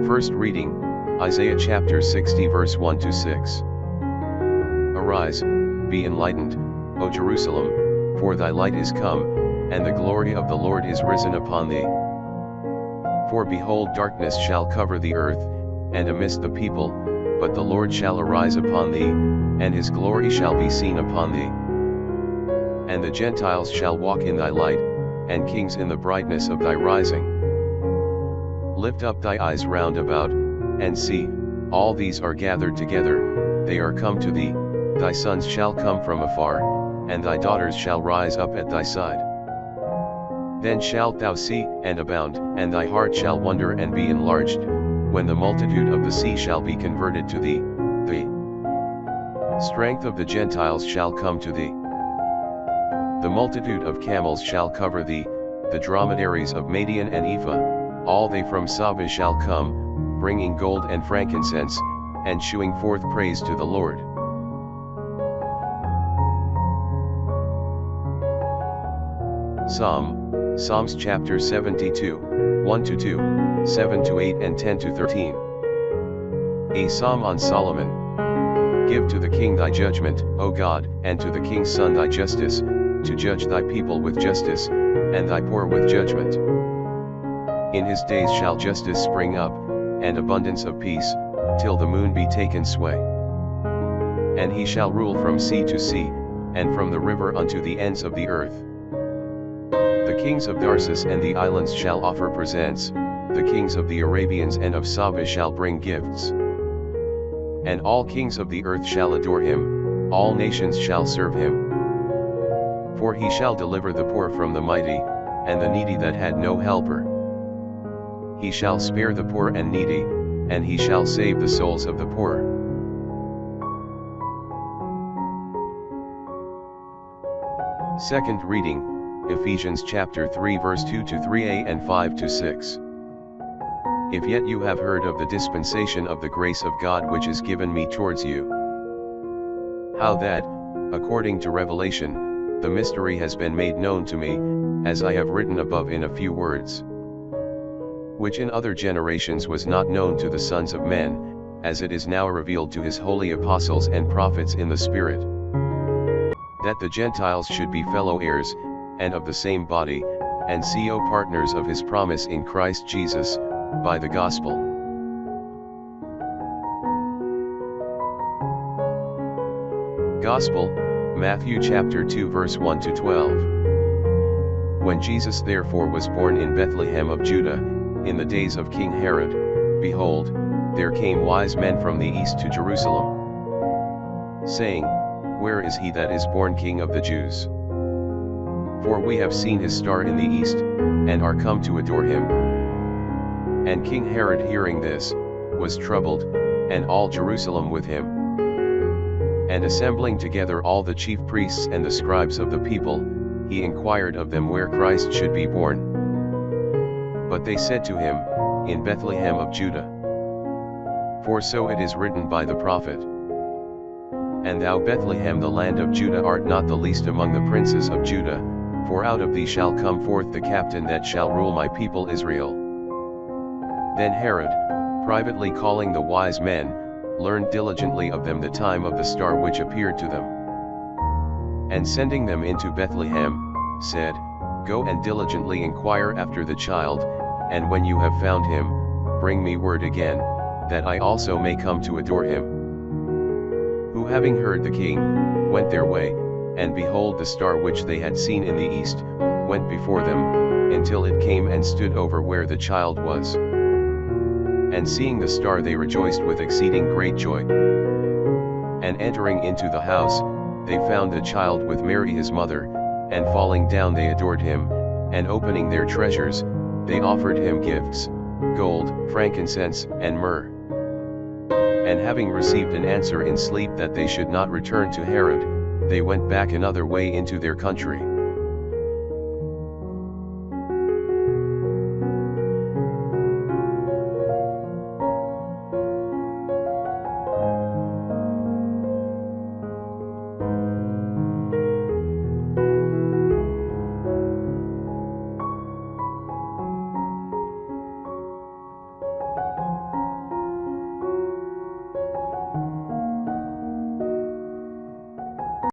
First reading, Isaiah chapter 60 verse 1 to 6. Arise, be enlightened, O Jerusalem, for thy light is come, and the glory of the Lord is risen upon thee. For behold, darkness shall cover the earth, and a mist the people, but the Lord shall arise upon thee, and his glory shall be seen upon thee. And the Gentiles shall walk in thy light, and kings in the brightness of thy rising. Lift up thy eyes round about, and see, all these are gathered together, they are come to thee, thy sons shall come from afar, and thy daughters shall rise up at thy side. Then shalt thou see, and abound, and thy heart shall wonder and be enlarged, when the multitude of the sea shall be converted to thee, the strength of the Gentiles shall come to thee. The multitude of camels shall cover thee, the dromedaries of Madian and Ephah, all they from Saba shall come, bringing gold and frankincense, and shewing forth praise to the Lord. Psalms chapter 72, 1-2, 7-8 and 10-13. A Psalm on Solomon. Give to the king thy judgment, O God, and to the king's son thy justice, to judge thy people with justice, and thy poor with judgment. In his days shall justice spring up, and abundance of peace, till the moon be taken sway. And he shall rule from sea to sea, and from the river unto the ends of the earth. The kings of Tarsus and the islands shall offer presents, the kings of the Arabians and of Saba shall bring gifts. And all kings of the earth shall adore him, all nations shall serve him. For he shall deliver the poor from the mighty, and the needy that had no helper. He shall spare the poor and needy, and he shall save the souls of the poor. Second reading, Ephesians chapter 3 verse 2-3a and 5-6. If yet you have heard of the dispensation of the grace of God which is given me towards you, how that, according to revelation, the mystery has been made known to me, as I have written above in a few words, which in other generations was not known to the sons of men, as it is now revealed to his holy apostles and prophets in the Spirit, that the Gentiles should be fellow heirs, and of the same body, and co-partners of his promise in Christ Jesus, by the gospel. Gospel, Matthew chapter 2 verse 1-12. When Jesus therefore was born in Bethlehem of Judah, in the days of King Herod, behold, there came wise men from the east to Jerusalem, saying, Where is he that is born King of the Jews? For we have seen his star in the east, and are come to adore him. And King Herod hearing this, was troubled, and all Jerusalem with him. And assembling together all the chief priests and the scribes of the people, he inquired of them where Christ should be born. But they said to him, In Bethlehem of Judah. For so it is written by the prophet, And thou Bethlehem the land of Judah art not the least among the princes of Judah, for out of thee shall come forth the captain that shall rule my people Israel. Then Herod, privately calling the wise men, learned diligently of them the time of the star which appeared to them. And sending them into Bethlehem, said, Go and diligently inquire after the child, and when you have found him, bring me word again, that I also may come to adore him. Who having heard the king, went their way, and behold the star which they had seen in the east, went before them, until it came and stood over where the child was. And seeing the star they rejoiced with exceeding great joy. And entering into the house, they found the child with Mary his mother, and falling down they adored him, and opening their treasures, they offered him gifts, gold, frankincense, and myrrh. And having received an answer in sleep that they should not return to Herod, they went back another way into their country.